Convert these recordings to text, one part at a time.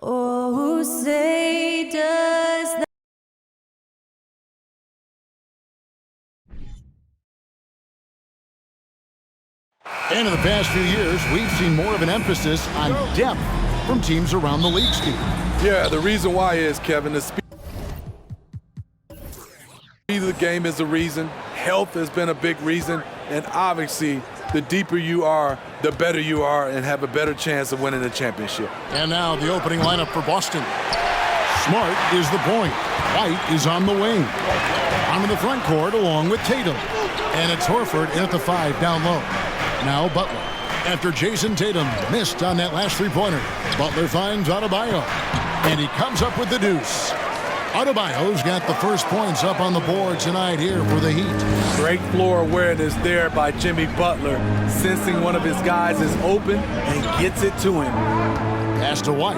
Oh, say does that. And in the past few years, we've seen more of an emphasis on depth from teams around the league, Steve. Yeah, the reason why is, Kevin, the speed of the game is a reason. Health has been a big reason. And obviously, the deeper you are, the better you are and have a better chance of winning the championship. And now the opening lineup for Boston. Smart is the point. White is on the wing. Onto the front court along with Tatum. And it's Horford in at the 5 down low. Now Butler. After Jason Tatum missed on that last three-pointer, Butler finds Adebayo. And he comes up with the deuce. Adebayo's got the first points up on the board tonight here for the Heat. Great floor awareness there by Jimmy Butler, sensing one of his guys is open and gets it to him. Pass to White.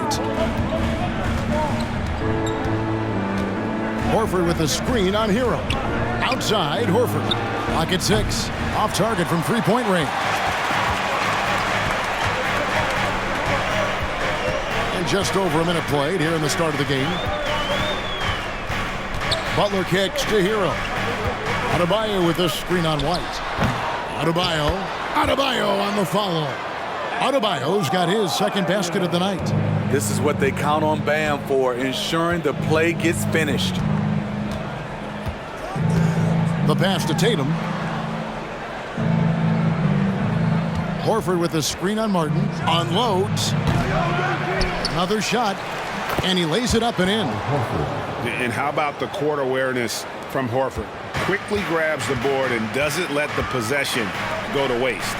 Horford with a screen on Hero. Outside, Horford. Clock at 6. Off target from three-point range. And just over a minute played here in the start of the game. Butler kicks to Hero. Adebayo with a screen on White. Adebayo on the follow. Adebayo's got his second basket of the night. This is what they count on Bam for, ensuring the play gets finished. The pass to Tatum. Horford with a screen on Martin. Unloads. Another shot. And he lays it up and in. And how about the court awareness from Horford? Quickly grabs the board and doesn't let the possession go to waste.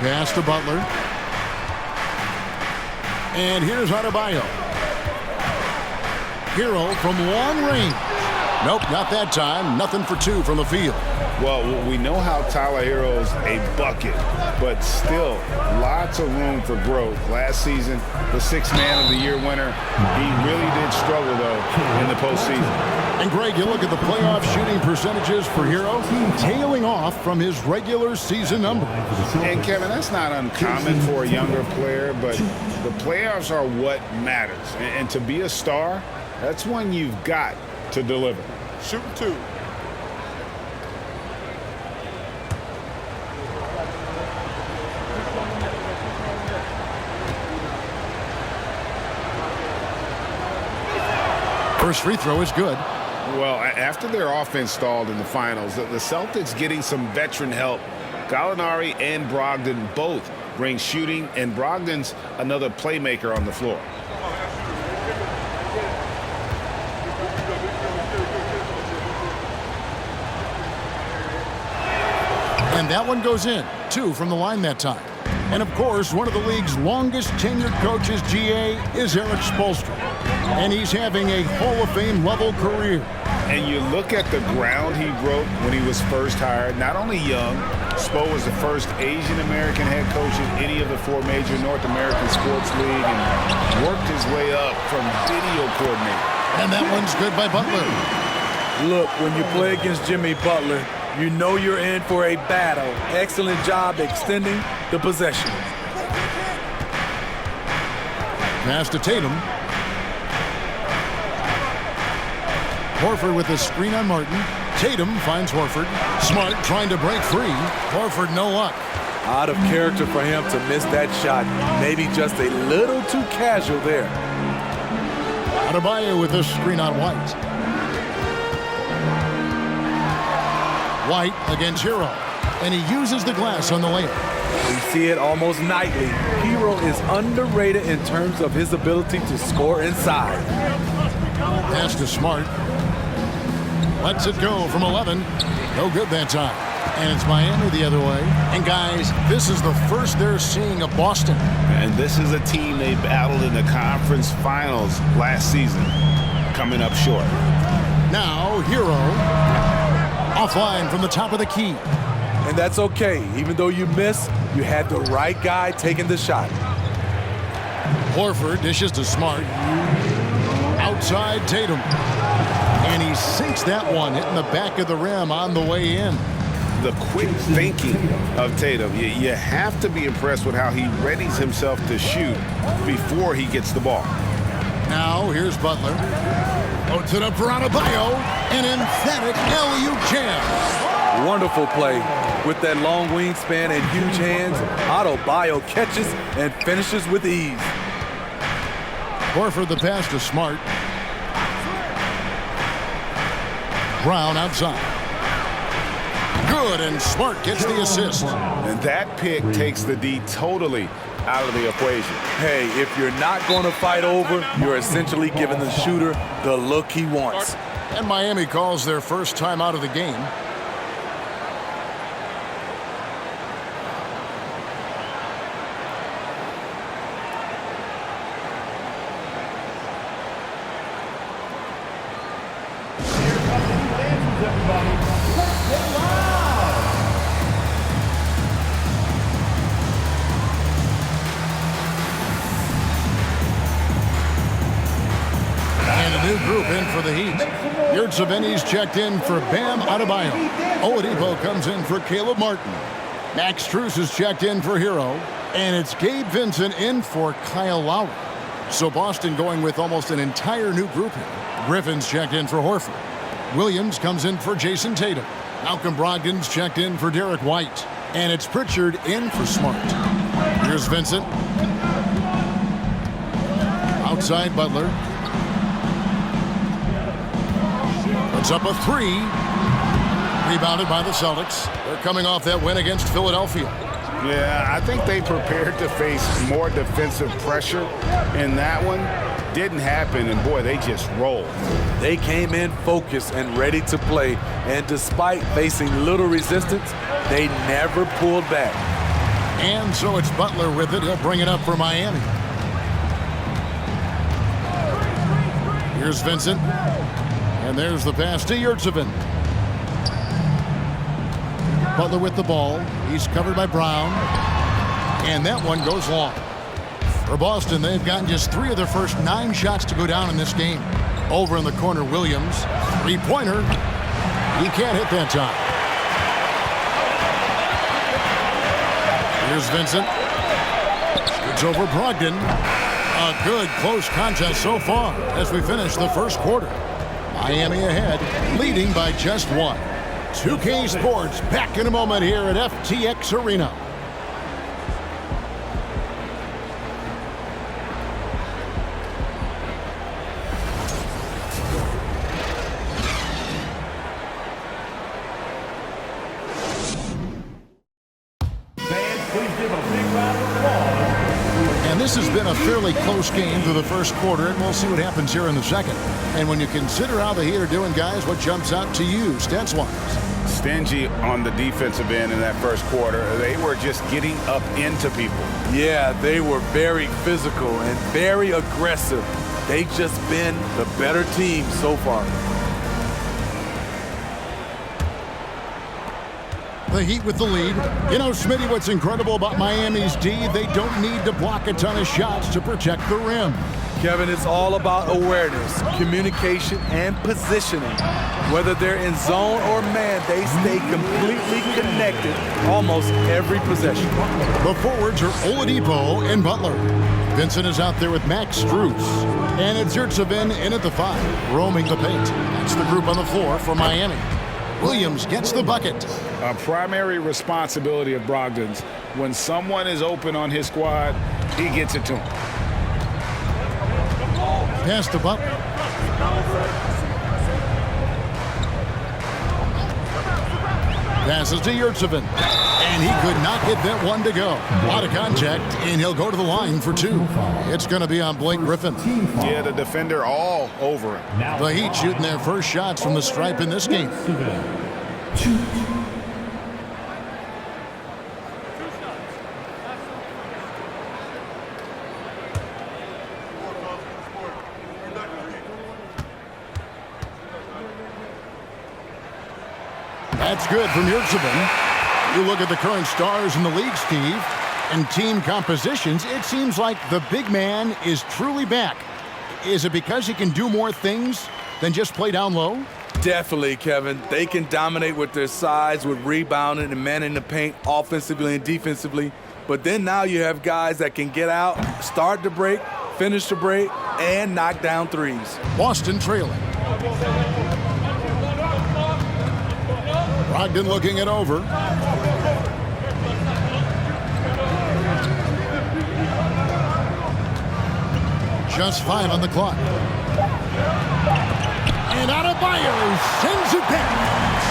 Pass to Butler. And here's Adebayo. Hero from long range. Nope, not that time. Nothing for two from the field. Well, we know how Tyler Hero's a bucket, but still lots of room for growth. Last season, the Sixth Man of the Year winner, he really did struggle, though, in the postseason. And, Greg, you look at the playoff shooting percentages for Hero, tailing off from his regular season number. And, Kevin, that's not uncommon for a younger player, but the playoffs are what matters. And to be a star, that's when you've got to deliver. Shooting two. First free throw is good. Well, after their offense stalled in the finals, the Celtics getting some veteran help. Gallinari and Brogdon both bring shooting, and Brogdon's another playmaker on the floor. And that one goes in. 2 from the line that time. And, of course, one of the league's longest tenured coaches, GA, is Eric Spoelstra. And he's having a Hall of Fame level career. And you look at the ground he broke when he was first hired. Not only young, Spo was the first Asian-American head coach in any of the 4 major North American sports league and worked his way up from video coordinator. And that one's good by Butler. Look, when you play against Jimmy Butler, you know you're in for a battle. Excellent job extending the possession. Pass to Tatum. Horford with a screen on Martin. Tatum finds Horford. Smart trying to break free. Horford no luck. Out of character for him to miss that shot. Maybe just a little too casual there. Adebayo with a screen on White. White against Hero. And he uses the glass on the layup. We see it almost nightly. Hero is underrated in terms of his ability to score inside. Pass to Smart. Lets it go from 11. No good that time. And it's Miami the other way. And, guys, this is the first they're seeing of Boston. And this is a team they battled in the conference finals last season, coming up short. Now, Hero. Offline from the top of the key. And that's okay. Even though you miss, you had the right guy taking the shot. Horford dishes to Smart. Outside Tatum. And he sinks that one, hitting the back of the rim on the way in. the quick thinking of Tatum. You have to be impressed with how he readies himself to shoot before he gets the ball. Now here's Butler. Puts it up for Adebayo. An emphatic alley-oop jam. Wonderful play. With that long wingspan and huge hands, Adebayo catches and finishes with ease. Horford the pass to Smart. Brown outside. Good, and Smart gets the assist. And that pick takes the D totally out of the equation. Hey, if you're not going to fight over, you're essentially giving the shooter the look he wants. And Miami calls their first time out of the game. New group in for the Heat. Yurtseven's checked in for Bam Adebayo. Oladipo comes in for Caleb Martin. Max Strus is checked in for Hero. And it's Gabe Vincent in for Kyle Lowry. So Boston going with almost an entire new group here. Griffin's checked in for Horford. Williams comes in for Jason Tatum. Malcolm Brogdon's checked in for Derek White. And it's Pritchard in for Smart. Here's Vincent. Outside Butler. Puts up a three. Rebounded by the Celtics. They're coming off that win against Philadelphia. Yeah, I think they prepared to face more defensive pressure in that one. Didn't happen, and boy, they just rolled. They came in focused and ready to play, and despite facing little resistance, they never pulled back. And so it's Butler with it. He'll bring it up for Miami. Here's Vincent. And there's the pass to Yurtseven. Butler with the ball. He's covered by Brown. And that one goes long. For Boston, they've gotten just 3 of their first 9 shots to go down in this game. Over in the corner, Williams. 3-pointer. He can't hit that time. Here's Vincent. It's over Brogdon. A good close contest so far as we finish the first quarter. Miami ahead, leading by just 1. 2K Sports back in a moment here at FTX Arena. This has been a fairly close game through the first quarter, and we'll see what happens here in the second. And when you consider how the Heat are doing, guys, what jumps out to you, stats-wise? Stingy on the defensive end in that first quarter. They were just getting up into people. Yeah, they were very physical and very aggressive. They've just been the better team so far. The Heat with the lead. You know, Smitty, what's incredible about Miami's D, they don't need to block a ton of shots to protect the rim. Kevin, it's all about awareness, communication, and positioning. Whether they're in zone or man, they stay completely connected almost every possession. The forwards are Oladipo and Butler. Vincent is out there with Max Strus. And it's Yurtseven in at the 5, roaming the paint. That's the group on the floor for Miami. Williams gets the bucket. A primary responsibility of Brogdon's. When someone is open on his squad, he gets it to him. Pass to Butler. Passes to Yurtseven. And he could not get that one to go. A lot of contact, and he'll go to the line for 2. It's going to be on Blake Griffin. Yeah, the defender all over him. The Heat shooting their first shots from the stripe in this game. That's good from Yurtseven. You look at the current stars in the league, Steve, and team compositions, it seems like the big man is truly back. Is it because he can do more things than just play down low? Definitely, Kevin. They can dominate with their size, with rebounding and manning the paint offensively and defensively. But then now you have guys that can get out, start the break, finish the break, and knock down threes. Boston trailing. Brogdon looking it over. Just 5 on the clock. And Adebayo sends it back.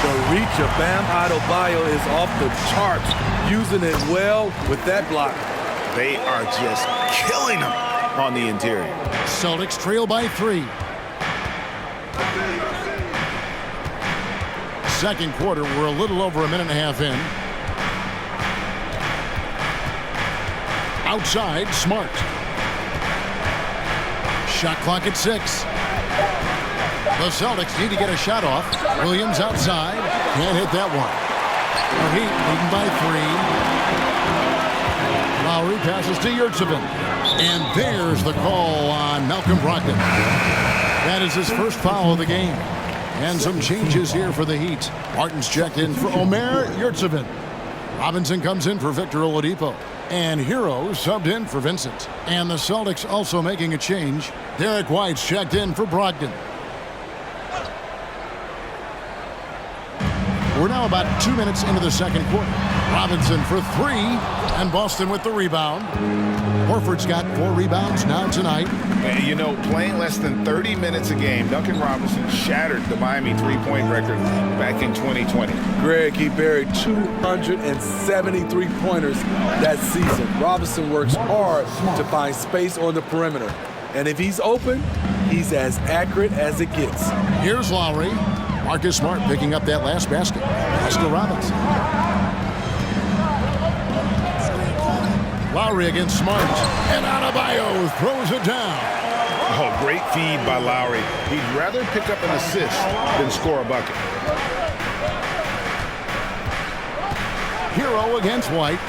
The reach of Bam Adebayo is off the charts, using it well with that block. They are just killing them on the interior. Celtics trail by 3. Second quarter, we're a little over a minute and a half in. Outside, Smart. Shot clock at 6. The Celtics need to get a shot off. Williams outside. Can't hit that one. The Heat leading by 3. Lowry passes to Yurtsevin. And there's the call on Malcolm Brogdon. That is his first foul of the game. And some changes here for the Heat. Martin's checked in for Omer Yurtsevin. Robinson comes in for Victor Oladipo. And Hero subbed in for Vincent. And the Celtics also making a change. Derek White's checked in for Brogdon. We're now about 2 minutes into the second quarter. Robinson for 3, and Boston with the rebound. Horford's got 4 rebounds now tonight. And you know, playing less than 30 minutes a game, Duncan Robinson shattered the Miami three-point record back in 2020. Greg, he buried 273 pointers that season. Robinson works hard to find space on the perimeter. And if he's open, he's as accurate as it gets. Here's Lowry. Marcus Smart picking up that last basket. Pass to Robinson. Lowry against Smart. And Adebayo throws it down. Oh, great feed by Lowry. He'd rather pick up an assist than score a bucket. Hero against White.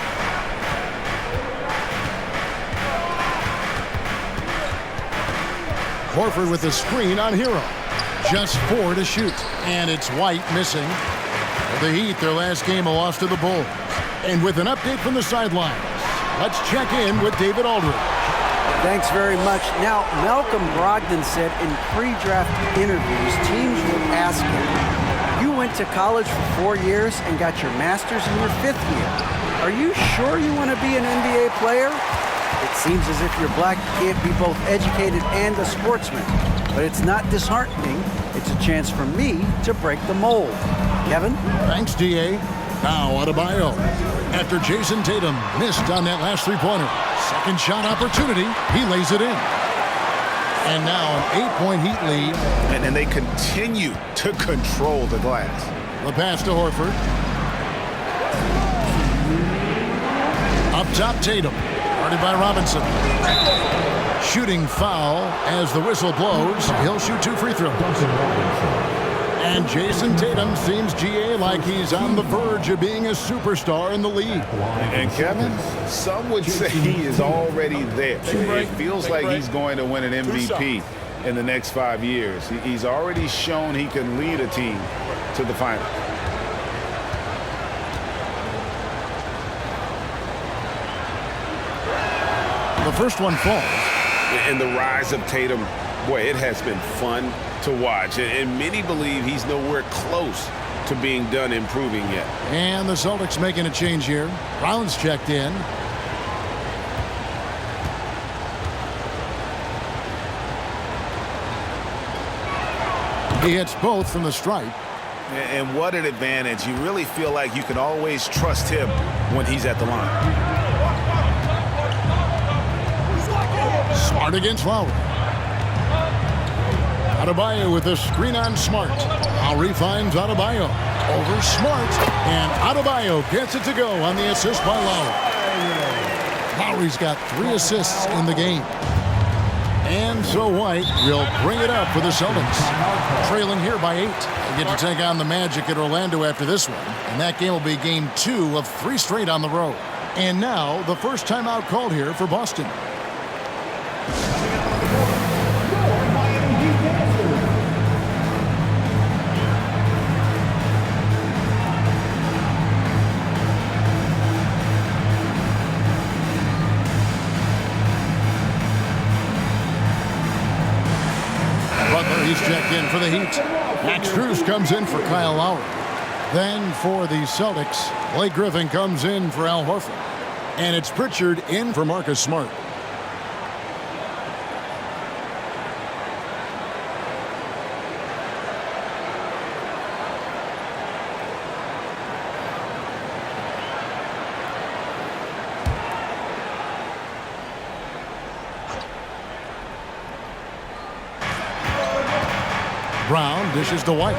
Horford with the screen on Hero. Just 4 to shoot. And it's White missing. The Heat, their last game, a loss to the Bulls. And with an update from the sidelines, let's check in with David Aldridge. Thanks very much. Now, Malcolm Brogdon said in pre-draft interviews, teams would ask him, you went to college for 4 years and got your master's in your 5th year. Are you sure you want to be an NBA player? It seems as if you're black, you can't be both educated and a sportsman. But it's not disheartening. It's a chance for me to break the mold. Kevin? Thanks, D.A. Now Adebayo. After Jason Tatum missed on that last three-pointer. Second shot opportunity. He lays it in. And now an 8-point Heat lead. And they continue to control the glass. The pass to Horford. Up top, Tatum. Guarded by Robinson. Shooting foul as the whistle blows. He'll shoot 2 free throws. And Jason Tatum seems, GA, like he's on the verge of being a superstar in the league. And Kevin, some would say he is already there. It feels like he's going to win an MVP in the next 5 years. He's already shown he can lead a team to the final. The first one falls. And the rise of Tatum, boy, it has been fun to watch. And many believe he's nowhere close to being done improving yet. And the Celtics making a change here. Brown's checked in. He hits both from the stripe. And what an advantage. You really feel like you can always trust him when he's at the line. Smart against Lowry. Adebayo with the screen on Smart. Lowry finds Adebayo. Over Smart. And Adebayo gets it to go on the assist by Lowry. Lowry's got 3 assists in the game. And so White will bring it up for the Celtics. Trailing here by 8. They get to take on the Magic at Orlando after this one. And that game will be game 2 of 3 straight on the road. And now the first timeout called here for Boston. in for the Heat. Max Strus comes in for Kyle Lowry. Then for the Celtics, Blake Griffin comes in for Al Horford. And it's Pritchard in for Marcus Smart. Brown dishes to White.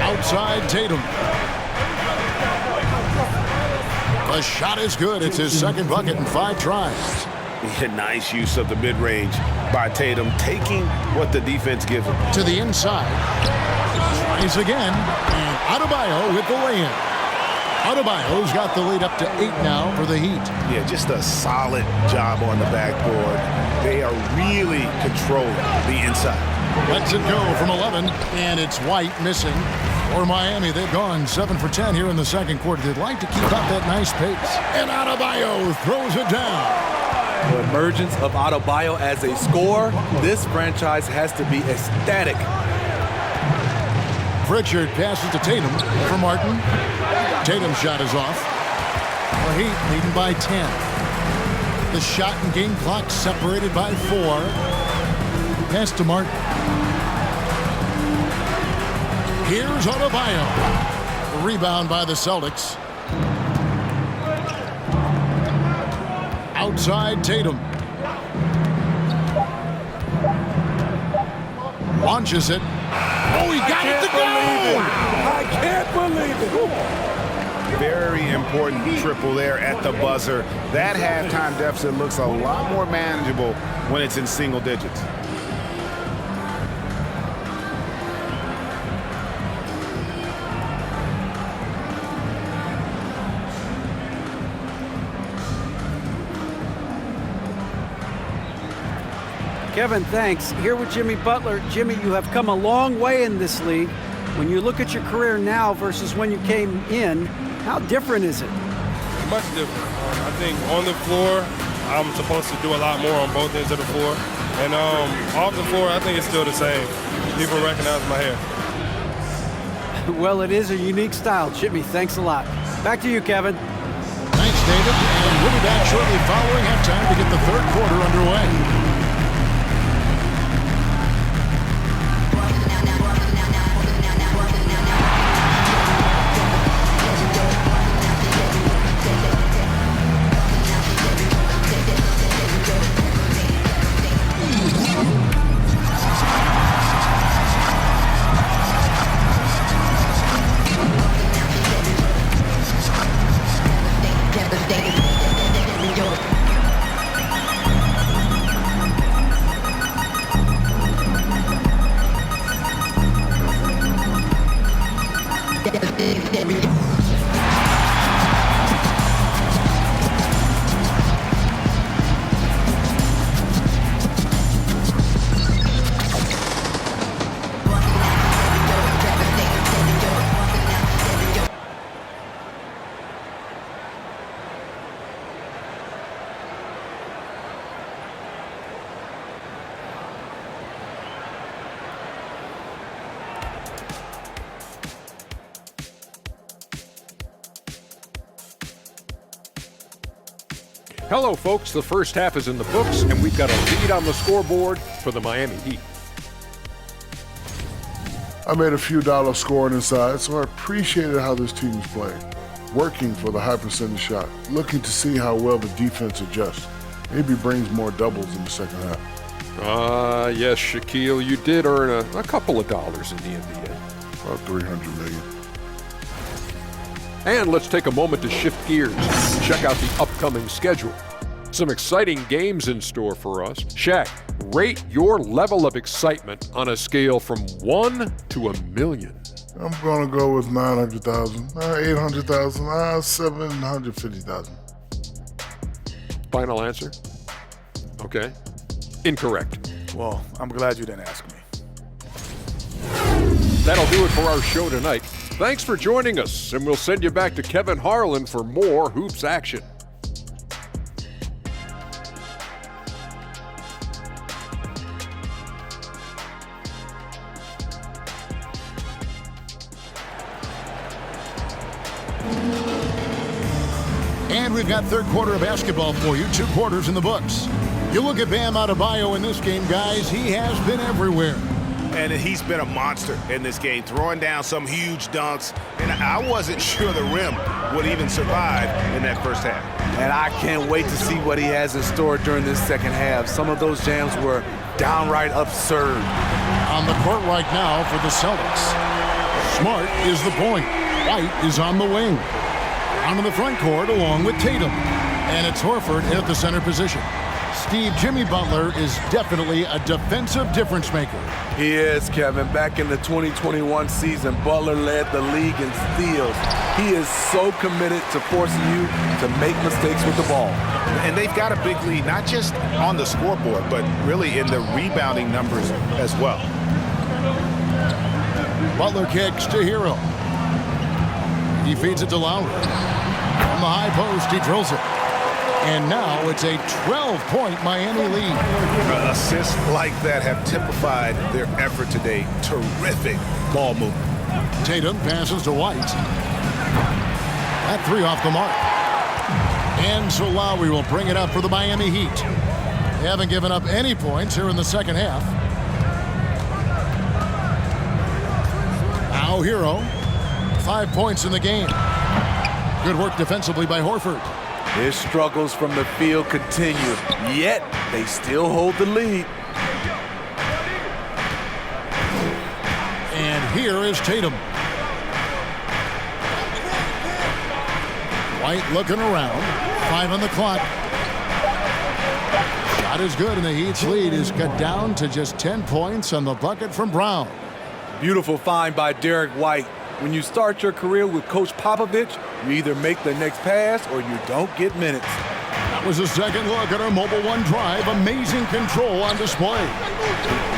Outside Tatum. The shot is good. It's his second bucket in 5 tries. Yeah, nice use of the mid-range by Tatum, taking what the defense gives him. To the inside. Tries again. And Adebayo with the lay-in. Adebayo's got the lead up to 8 now for the Heat. Yeah, just a solid job on the backboard. They are really controlling the inside. Lets it go from 11, and it's White missing. For Miami, they've gone 7 for 10 here in the second quarter. They'd like to keep up that nice pace. And Adebayo throws it down. The emergence of Adebayo as a scorer, this franchise has to be ecstatic. Pritchard passes to Tatum for Martin. Tatum's shot is off. The Heat leading by 10. The shot and game clock separated by 4. Pass to Martin. Here's Adebayo. The rebound by the Celtics. Outside Tatum. Launches it. Oh, he got it to go! I can't believe it. Very important triple there at the buzzer. That halftime deficit looks a lot more manageable when it's in single digits. Kevin, thanks. Here with Jimmy Butler. Jimmy, you have come a long way in this league. When you look at your career now versus when you came in, how different is it? Much different. I think on the floor, I'm supposed to do a lot more on both ends of the floor. And off the floor, I think it's still the same. People recognize my hair. Well, it is a unique style. Jimmy, thanks a lot. Back to you, Kevin. Thanks, David. And we'll be back shortly following halftime to get the third quarter underway. Hello, folks. The first half is in the books, and we've got a lead on the scoreboard for the Miami Heat. I made a few dollars scoring inside, so I appreciated how this team's playing. Working for the high percentage shot, looking to see how well the defense adjusts. Maybe brings more doubles in the second half. Yes, Shaquille, you did earn a couple of dollars in the NBA. About $300 million. And let's take a moment to shift gears and check out the upcoming schedule. Some exciting games in store for us. Shaq, rate your level of excitement on a scale from 1 to 1,000,000. I'm going to go with 900,000, 800,000, 750,000. Final answer? Okay. Incorrect. Well, I'm glad you didn't ask me. That'll do it for our show tonight. Thanks for joining us, and we'll send you back to Kevin Harlan for more hoops action. And we've got third quarter of basketball for you. 2 quarters in the books. You look at Bam Adebayo in this game, guys. He has been everywhere. And he's been a monster in this game, throwing down some huge dunks. And I wasn't sure the rim would even survive in that first half. And I can't wait to see what he has in store during this second half. Some of those jams were downright absurd. On the court right now for the Celtics. Smart is the point. White is on the wing. Onto the front court along with Tatum. And it's Horford at the center position. Steve, Jimmy Butler is definitely a defensive difference maker. He is, Kevin. Back in the 2021 season, Butler led the league in steals. He is so committed to forcing you to make mistakes with the ball. And they've got a big lead, not just on the scoreboard, but really in the rebounding numbers as well. Butler kicks to Hero. He feeds it to Lowry. From the high post, he drills it. And now it's a 12-point Miami lead. Assists like that have typified their effort today. Terrific ball movement. Tatum passes to White. That 3 off the mark. And so Lowry will bring it up for the Miami Heat. They haven't given up any points here in the second half. Now Hero. 5 points in the game. Good work defensively by Horford. His struggles from the field continue, yet they still hold the lead. And here is Tatum. White looking around. 5 on the clock. Shot is good, and the Heat's lead is cut down to just 10 points on the bucket from Brown. Beautiful find by Derek White. When you start your career with Coach Popovich, you either make the next pass or you don't get minutes. That was a second look at our Mobile One drive. Amazing control on display.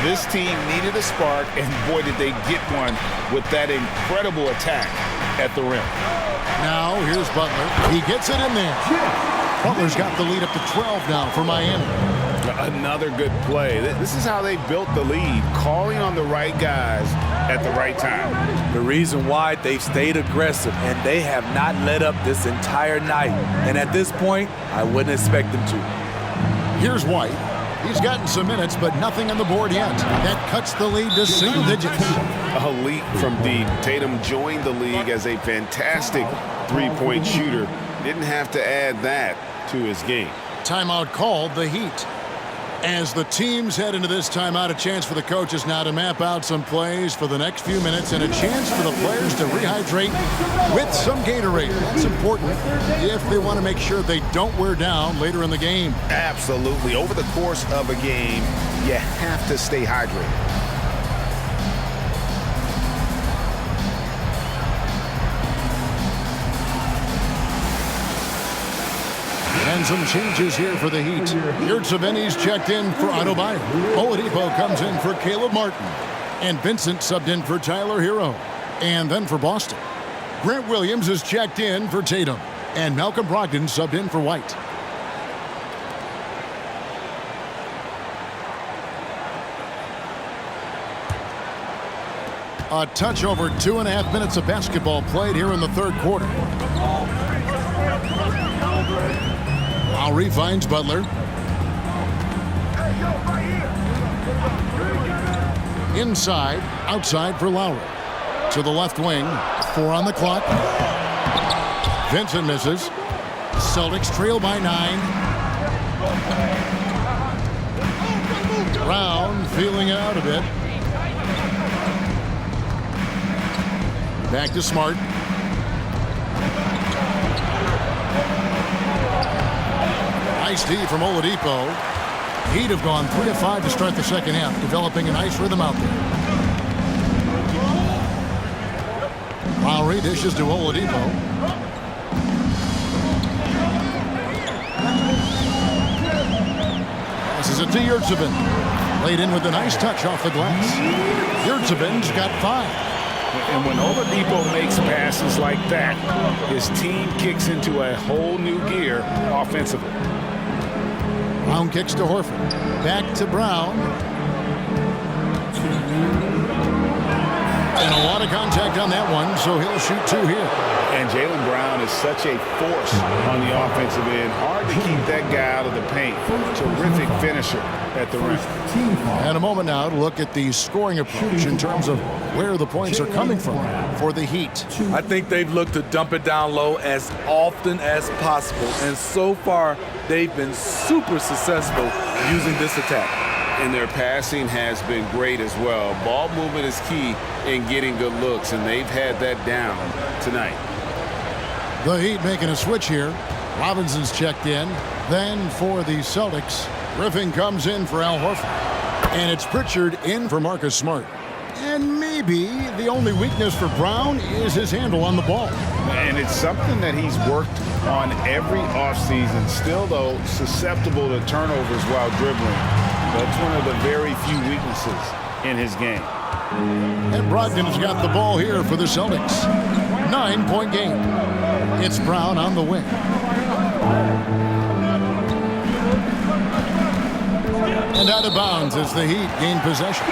This team needed a spark, and boy, did they get one with that incredible attack at the rim. Now, here's Butler. He gets it in there. Butler's got the lead up to 12 now for Miami. Another good play. This is how they built the lead, calling on the right guys at the right time. The reason why they've stayed aggressive, and they have not let up this entire night. And at this point, I wouldn't expect them to. Here's White. He's gotten some minutes, but nothing on the board yet. That cuts the lead to single digits. A leap from deep. Tatum joined the league as a fantastic three-point shooter. Didn't have to add that to his game. Timeout called, the Heat. As the teams head into this timeout, a chance for the coaches now to map out some plays for the next few minutes and a chance for the players to rehydrate with some Gatorade. That's important if they want to make sure they don't wear down later in the game. Absolutely. Over the course of a game, you have to stay hydrated. And some changes here for the Heat. Yurtseven's checked in for Adebayo. Oladipo comes in for Caleb Martin. And Vincent subbed in for Tyler Hero. And then for Boston, Grant Williams is checked in for Tatum. And Malcolm Brogdon subbed in for White. A touch over 2.5 minutes of basketball played here in the third quarter. Lowry finds Butler. Inside, outside for Lowry. To the left wing, 4 on the clock. Vincent misses. Celtics trail by 9. Brown feeling it out a bit. Back to Smart. Nice D from Oladipo. Heat have gone 3 of 5 to start the second half, developing a nice rhythm out there. Lowry dishes to Oladipo. Passes it to Yurtseven. Laid in with a nice touch off the glass. Yurtseven's got 5. And when Oladipo makes passes like that, his team kicks into a whole new gear offensively. Brown kicks to Horford. Back to Brown. And a lot of contact on that one, so he'll shoot 2 here. And Jaylen Brown is such a force on the offensive end. Hard to keep that guy out of the paint. Terrific finisher at the rim. And a moment now to look at the scoring approach in terms of where the points are coming from for the Heat. I think they've looked to dump it down low as often as possible. And so far, they've been super successful using this attack. And their passing has been great as well. Ball movement is key in getting good looks, and they've had that down tonight. The Heat making a switch here. Robinson's checked in. Then for the Celtics, Griffin comes in for Al Horford. And it's Pritchard in for Marcus Smart. And maybe the only weakness for Brown is his handle on the ball. And it's something that he's worked on every offseason. Still, though, susceptible to turnovers while dribbling. That's one of the very few weaknesses in his game. And Brogdon's got the ball here for the Celtics. 9-point game. It's Brown on the wing. And out of bounds as the Heat gain possession.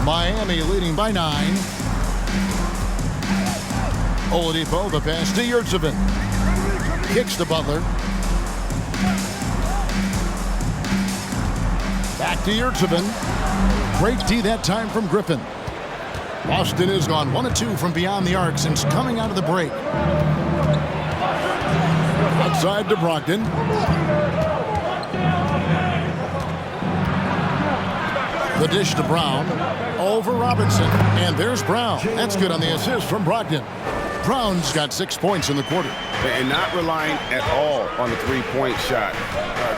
Miami leading by 9. Oladipo, the pass to Yurtseven. Kicks to Butler. Back to Yurtseven. Great D that time from Griffin. Boston has gone 1 of 2 from beyond the arc since coming out of the break. Outside to Brogdon. The dish to Brown. Over Robinson. And there's Brown. That's good on the assist from Brogdon. Brown's got 6 points in the quarter. And not relying at all on the three-point shot.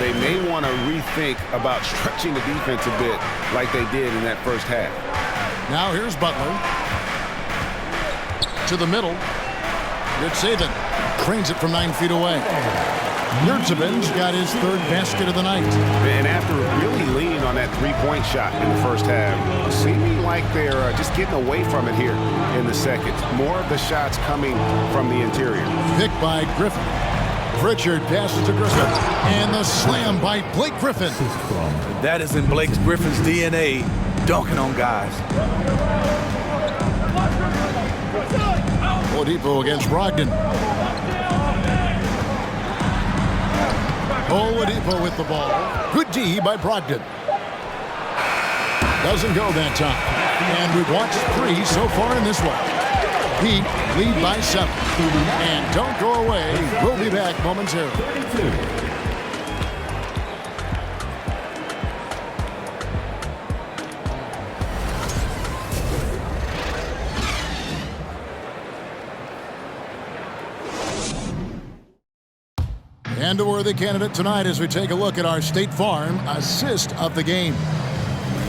They may want to rethink about stretching the defense a bit like they did in that first half. Now here's Butler. To the middle. Yurtseven trains it from 9 feet away. Yurtseven's got his 3rd basket of the night. And after really leaning on that three-point shot in the first half, seeming like they're just getting away from it here in the second. More of the shots coming from the interior. Picked by Griffin. Pritchard passes to Griffin. And the slam by Blake Griffin. That is in Blake Griffin's DNA, dunking on guys. Oladipo against Brogdon. Oladipo with the ball. Good D by Brogdon. Doesn't go that time. And we've watched 3 so far in this one. Heat lead by 7. And don't go away. We'll be back momentarily. And a worthy candidate tonight as we take a look at our State Farm assist of the game.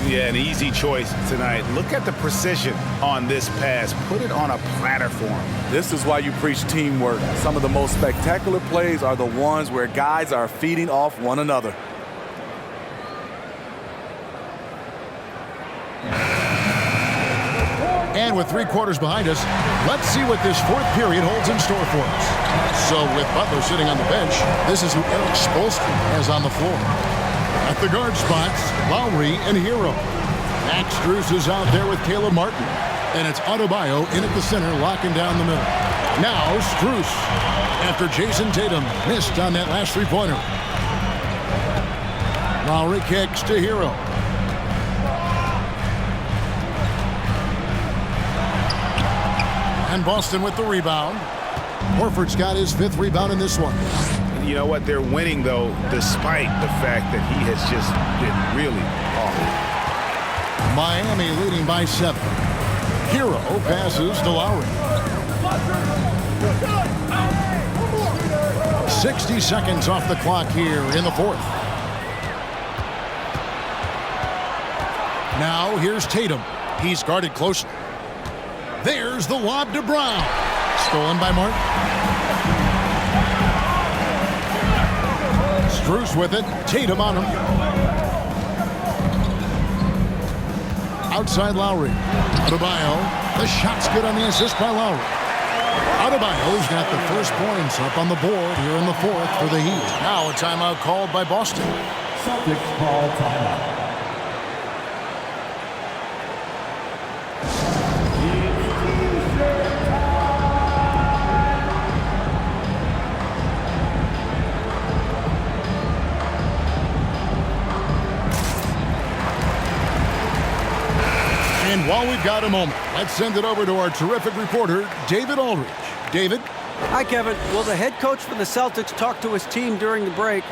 Yeah, an easy choice tonight. Look at the precision on this pass. Put it on a platter for him. This is why you preach teamwork. Some of the most spectacular plays are the ones where guys are feeding off one another. And with 3 quarters behind us, let's see what this 4th period holds in store for us. So with Butler sitting on the bench, this is who Eric Spoelstra has on the floor. At the guard spots, Lowry and Hero. Max Strus is out there with Caleb Martin. And it's Adebayo in at the center, locking down the middle. Now Strus, after Jason Tatum missed on that last 3-pointer. Lowry kicks to Hero. And Boston with the rebound. Horford's got his 5th rebound in this one. You know what? They're winning, though, despite the fact that he has just been really awful. Miami leading by 7. Hero passes to Lowry. 60 seconds off the clock here in the 4th. Now here's Tatum. He's guarded closely. There's the lob to Brown. Stolen by Martin. Strus with it. Tatum on him. Outside Lowry. Adebayo. The shot's good on the assist by Lowry. Adebayo's got the first points up on the board here in the fourth for the Heat. Now a timeout called by Boston. Celtics call timeout. And while we've got a moment, let's send it over to our terrific reporter, David Aldridge. David? Hi, Kevin. Well, the head coach for the Celtics talked to his team during the break,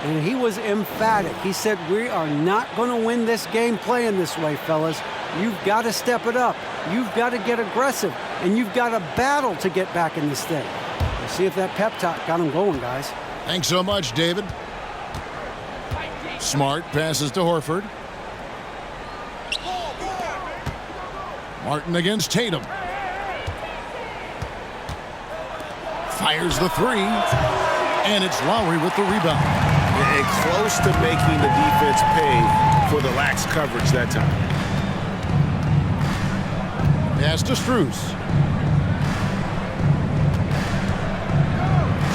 and he was emphatic. He said, we are not going to win this game playing this way, fellas. You've got to step it up. You've got to get aggressive, and you've got to battle to get back in this thing. We'll see if that pep talk got him going, guys. Thanks so much, David. Smart passes to Horford. Martin against Tatum. Fires the three, and it's Lowry with the rebound. And close to making the defense pay for the lax coverage that time. Pass to Strus.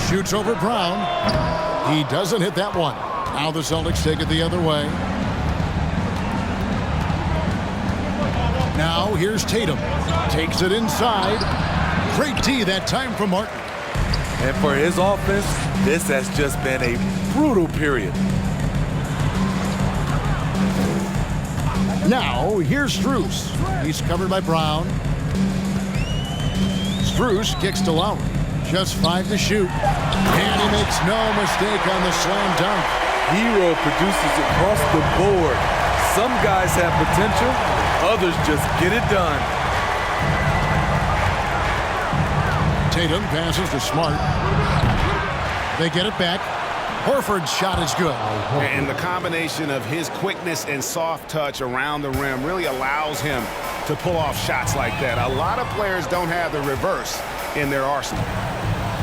Shoots over Brown. He doesn't hit that one. Now the Celtics take it the other way. Now here's Tatum. Takes it inside. Great D that time from Martin. And for his offense, this has just been a brutal period. Now here's Strus. He's covered by Brown. Strus kicks to Lowry. Just 5 to shoot. And he makes no mistake on the slam dunk. Hero produces across the board. Some guys have potential, others just get it done. Tatum passes to Smart. They get it back. Horford's shot is good. And the combination of his quickness and soft touch around the rim really allows him to pull off shots like that. A lot of players don't have the reverse in their arsenal.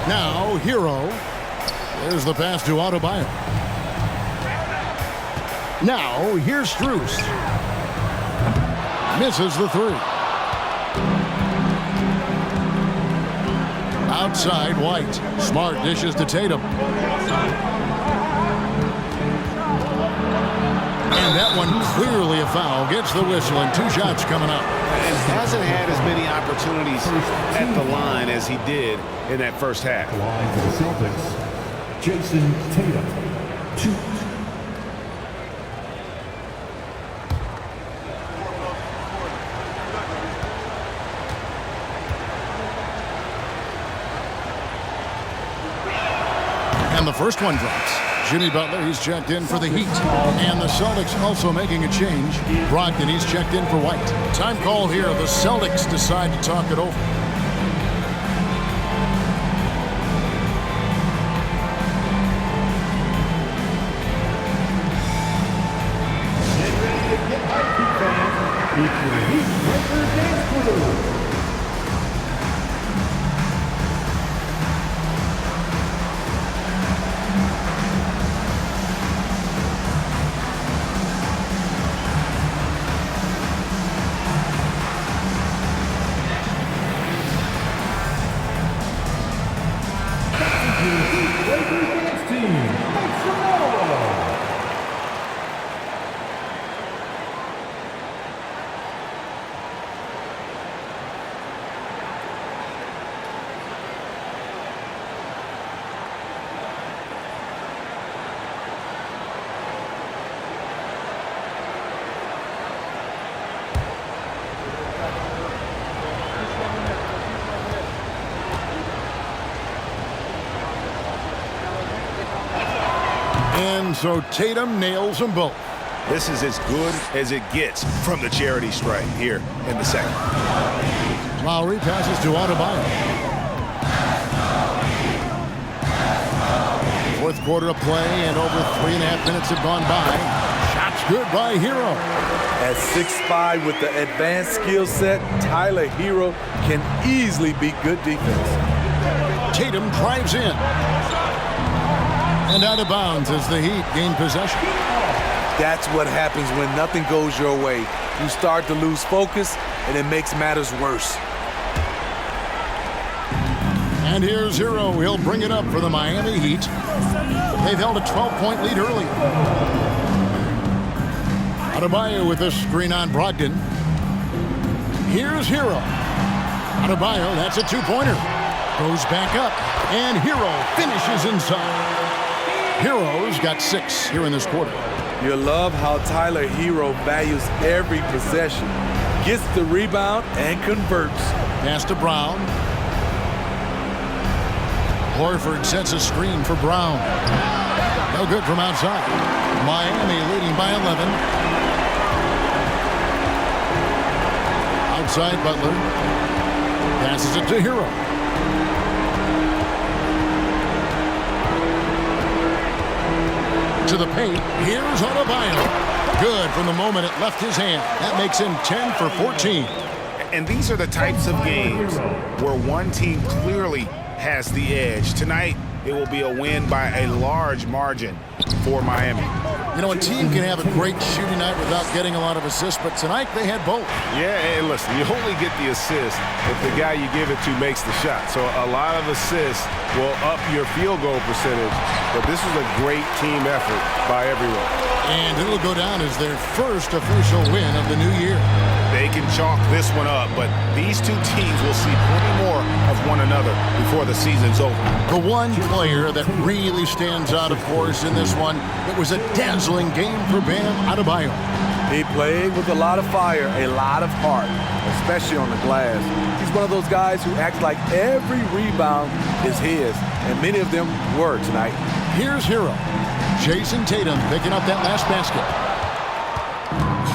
Now, Hero. There's the pass to Adebayo. Now, here's Strus. Misses the three. Outside, White. Smart dishes to Tatum. And that one clearly a foul. Gets the whistle and 2 shots coming up. And hasn't had as many opportunities at the line as he did in that first half. Line for the Celtics, Jason Tatum, 2. And the first one drops. Jimmy Butler, he's checked in for the Heat. And the Celtics also making a change. Brogdon, he's checked in for White. Time call here. The Celtics decide to talk it over. Get ready to get hyped, fans. It's your Heat Breaker Dance Crew. And so Tatum nails them both. This is as good as it gets from the charity stripe here in the second. Lowry passes to Adebayo. Fourth quarter of play, and over 3.5 minutes have gone by. Shots good by Hero. At 6'5" with the advanced skill set, Tyler Hero can easily beat good defense. Tatum drives in. And out of bounds as the Heat gain possession. That's what happens when nothing goes your way. You start to lose focus, and it makes matters worse. And here's Hero. He'll bring it up for the Miami Heat. They've held a 12-point lead early. Adebayo with a screen on Brogdon. Here's Hero. Adebayo, that's a two-pointer. Goes back up, and Hero finishes inside. Hero's got 6 here in this quarter. You love how Tyler Hero values every possession. Gets the rebound and converts. Pass to Brown. Horford sets a screen for Brown. No good from outside. Miami leading by 11. Outside Butler. Passes it to Hero. To the paint. Here's Adebayo. Good from the moment it left his hand. That makes him 10 for 14. And these are the types of games where one team clearly has the edge. Tonight, it will be a win by a large margin for Miami. You know, a team can have a great shooting night without getting a lot of assists, but tonight they had both. Yeah, and listen, you only get the assist if the guy you give it to makes the shot. So a lot of assists will up your field goal percentage, but this is a great team effort by everyone. And it'll go down as their first official win of the new year. They can chalk this one up, but these two teams will see plenty more of one another before the season's over. The one player that really stands out, of course, in this one, it was a dazzling game for Bam Adebayo. He played with a lot of fire, a lot of heart, especially on the glass. He's one of those guys who acts like every rebound is his, and many of them were tonight. Here's Hero. Jason Tatum picking up that last basket.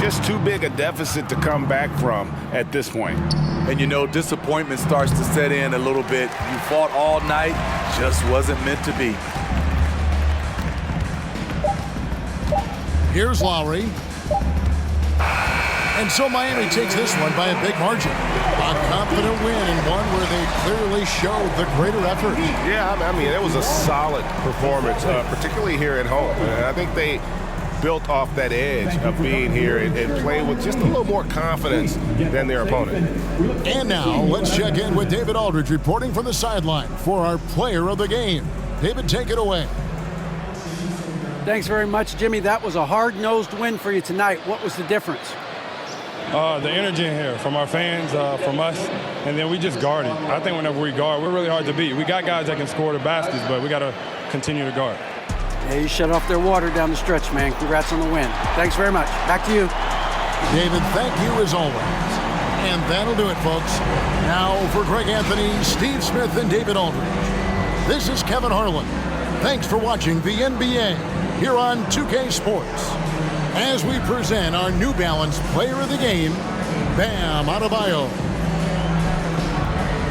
Just too big a deficit to come back from at this point. And you know, disappointment starts to set in a little bit. You fought all night, just wasn't meant to be. Here's Lowry. And so Miami takes this one by a big margin. A confident win and one where they clearly showed the greater effort. Yeah, I mean, it was a solid performance, particularly here at home. I think they built off that edge of being here and played with just a little more confidence than their opponent. And now let's check in with David Aldridge reporting from the sideline for our player of the game. David, take it away. Thanks very much, Jimmy. That was a hard-nosed win for you tonight. What was the difference? The energy in here from our fans, from us, and then we just guarded. I think whenever we guard, we're really hard to beat. We got guys that can score the baskets, but we got to continue to guard. Yeah, you shut off their water down the stretch, man. Congrats on the win. Thanks very much. Back to you. David, thank you as always. And that'll do it, folks. Now for Greg Anthony, Steve Smith, and David Aldridge. This is Kevin Harlan. Thanks for watching the NBA here on 2K Sports. As we present our New Balance Player of the Game, Bam Adebayo.